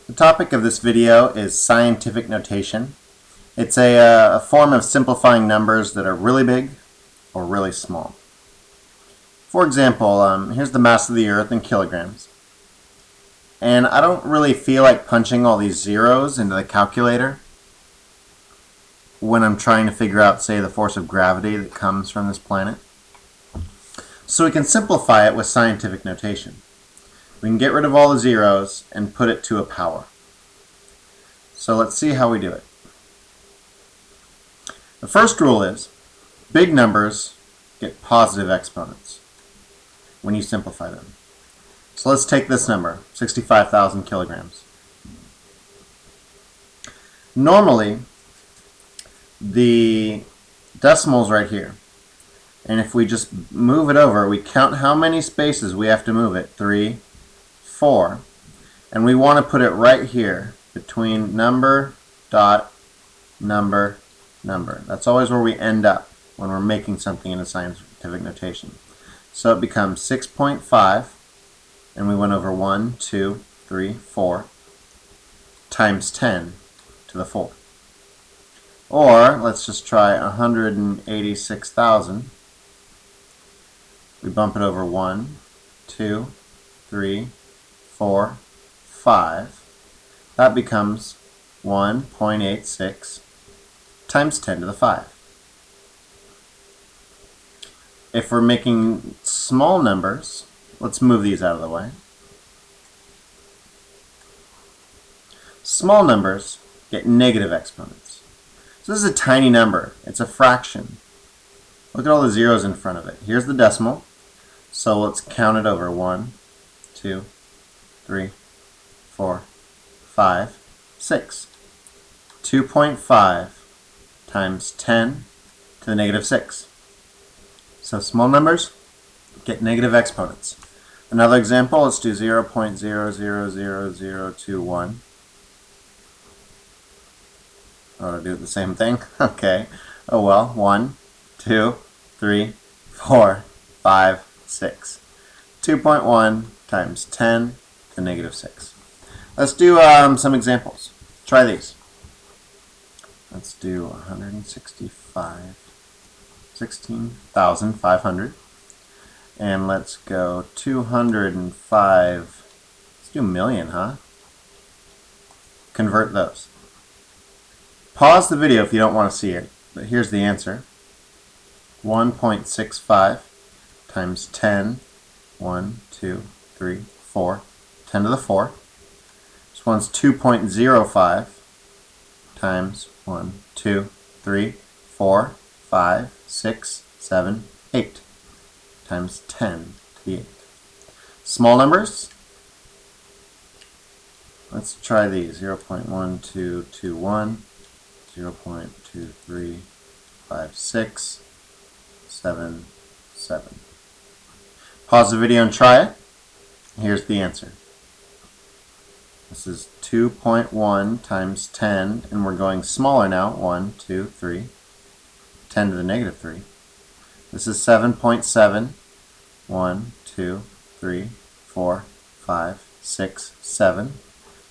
The topic of this video is scientific notation. It's a form of simplifying numbers that are really big or really small. For example, here's the mass of the Earth in kilograms. And I don't really feel like punching all these zeros into the calculator when I'm trying to figure out, say, the force of gravity that comes from this planet. So we can simplify it with scientific notation. We can get rid of all the zeros and put it to a power. So let's see how we do it. The first rule is big numbers get positive exponents when you simplify them. So let's take this number, 65,000 kilograms. Normally, the decimal's right here. And if we just move it over, we count how many spaces we have to move it. 3, 4. And we want to put it right here between number, dot, number, number. That's always where we end up when we're making something in a scientific notation. So it becomes 6.5, and we went over 1, 2, 3, 4, times 10 to the 4. Or let's just try 186,000. We bump it over 1, 2, 3, 4, 5. That becomes 1.86 times 10 to the 5. If we're making small numbers, let's move these out of the way. Small numbers get negative exponents. So this is a tiny number. It's a fraction. Look at all the zeros in front of it. Here's the decimal. So let's count it over. 1, 2, 3, 4, 5, 6. 2.5 times 10 to the negative 6. So small numbers get negative exponents. Another example, let's do 0.000021. Oh, to do the same thing? Okay. Oh well. 1, 2, 3, 4, 5, 6. 2.1 times 10 to the negative 6. Let's do some examples. Try these. Let's do 16,500. And let's go 205. Let's do million, huh? Convert those. Pause the video if you don't want to see it, but here's the answer. 1.65 times 10, 1, 2, 3, 4, 10 to the 4. This one's 2.05 times 1, 2, 3, 4, 5, 6, 7, 8 times 10 to the 8. Small numbers, let's try these. 0.1221, 0.2356, 7, 7. Pause the video and try it. Here's the answer. This is 2.1 times 10, and we're going smaller now. 1, 2, 3, 10 to the negative 3. This is 7.7. 1, 2, 3, 4, 5, 6, 7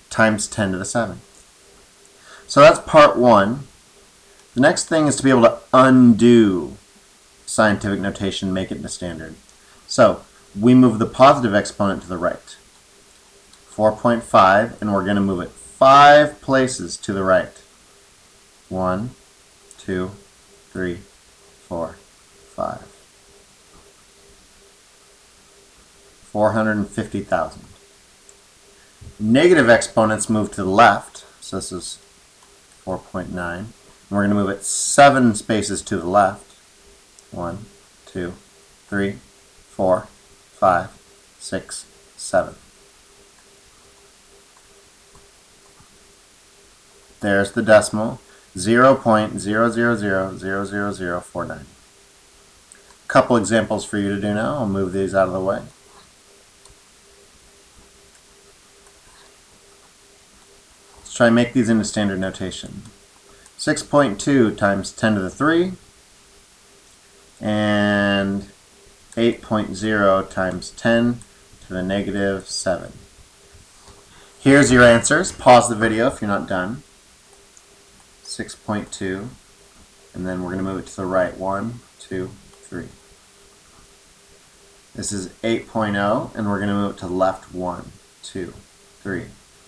times 10 to the 7. So that's part 1. The next thing is to be able to undo scientific notation, make it into standard. So we move the positive exponent to the right. 4.5, and we're going to move it 5 places to the right. 1, 2, 3, 4, 5. 450,000. Negative exponents move to the left, so this is 4.9. And we're going to move it 7 spaces to the left. 1, 2, 3, 4, 5, 6, 7. There's the decimal, 0.0000049. Couple examples for you to do now. I'll move these out of the way. Let's try and make these into standard notation. 6.2 times 10 to the 3 and 8.0 times 10 to the negative 7. Here's your answers. Pause the video if you're not done. 6.2, and then we're going to move it to the right. 1, 2, 3. This is 8.0, and we're going to move it to the left. 1, 2, 3,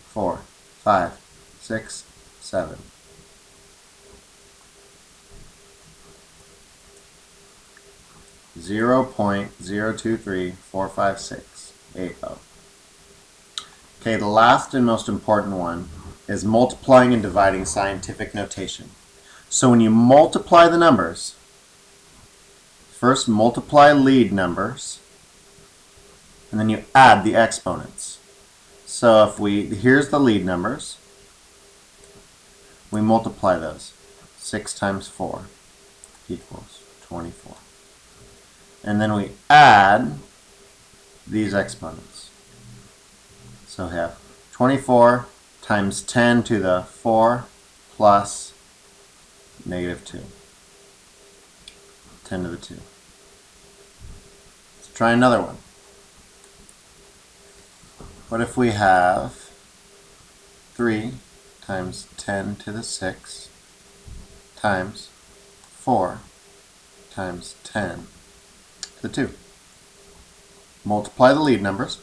4, 5, 6, 7. Zero point 0.0234568. Okay, the last and most important one is multiplying and dividing scientific notation. So when you multiply the numbers, first multiply lead numbers, and then you add the exponents. So if here's the lead numbers, we multiply those. 6 times 4 equals 24. And then we add these exponents. So we have 24 times 10 to the 4 plus negative 2. 10 to the 2. Let's try another one. What if we have 3 times 10 to the 6 times 4 times 10 to the 2? Multiply the lead numbers.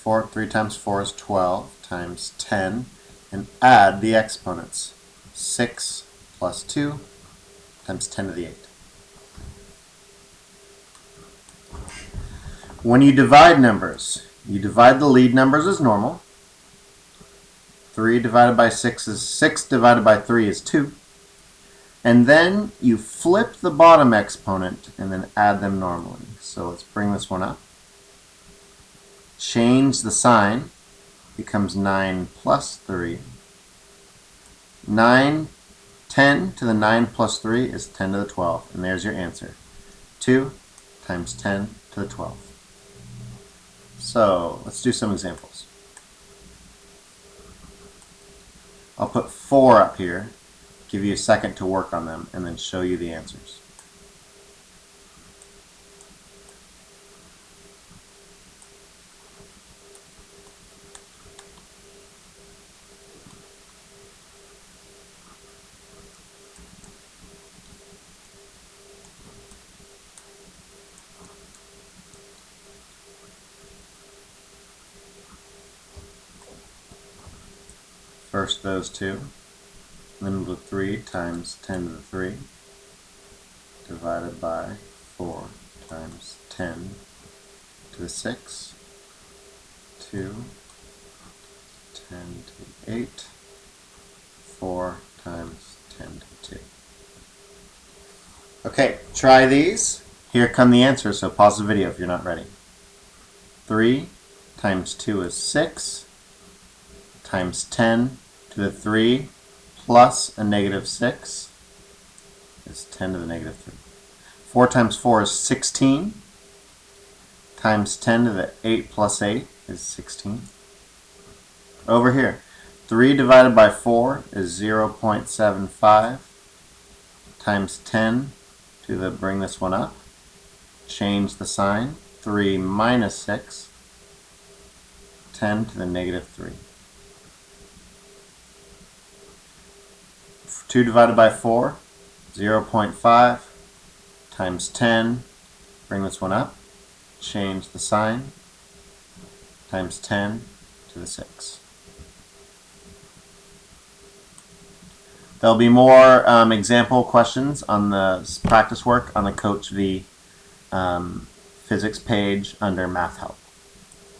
3 times 4 is 12 times 10, and add the exponents. 6 plus 2 times 10 to the 8. When you divide numbers, you divide the lead numbers as normal. 3 divided by 6 is 6 divided by 3 is 2. And then you flip the bottom exponent and then add them normally. So let's bring this one up. Change the sign. Becomes 9 plus 3. 10 to the 9 plus 3 is 10 to the 12. And there's your answer. 2 times 10 to the 12. So let's do some examples. I'll put 4 up here, give you a second to work on them, and then show you the answers. First those two, then we'll do 3 times 10 to the 3 divided by 4 times 10 to the 6, 2, 10 to the 8, 4 times 10 to the 2. Okay, try these. Here come the answers, so pause the video if you're not ready. 3 times 2 is 6, times 10 to the 3 plus a negative 6 is 10 to the negative 3. 4 times 4 is 16, times 10 to the 8 plus 8 is 16. Over here, 3 divided by 4 is 0.75, times 10 to the, bring this one up, change the sign, 3 minus 6, 10 to the negative 3. 2 divided by 4, 0.5, times 10, bring this one up, change the sign, times 10 to the 6. There'll be more example questions on the practice work on the Coach V physics page under Math Help.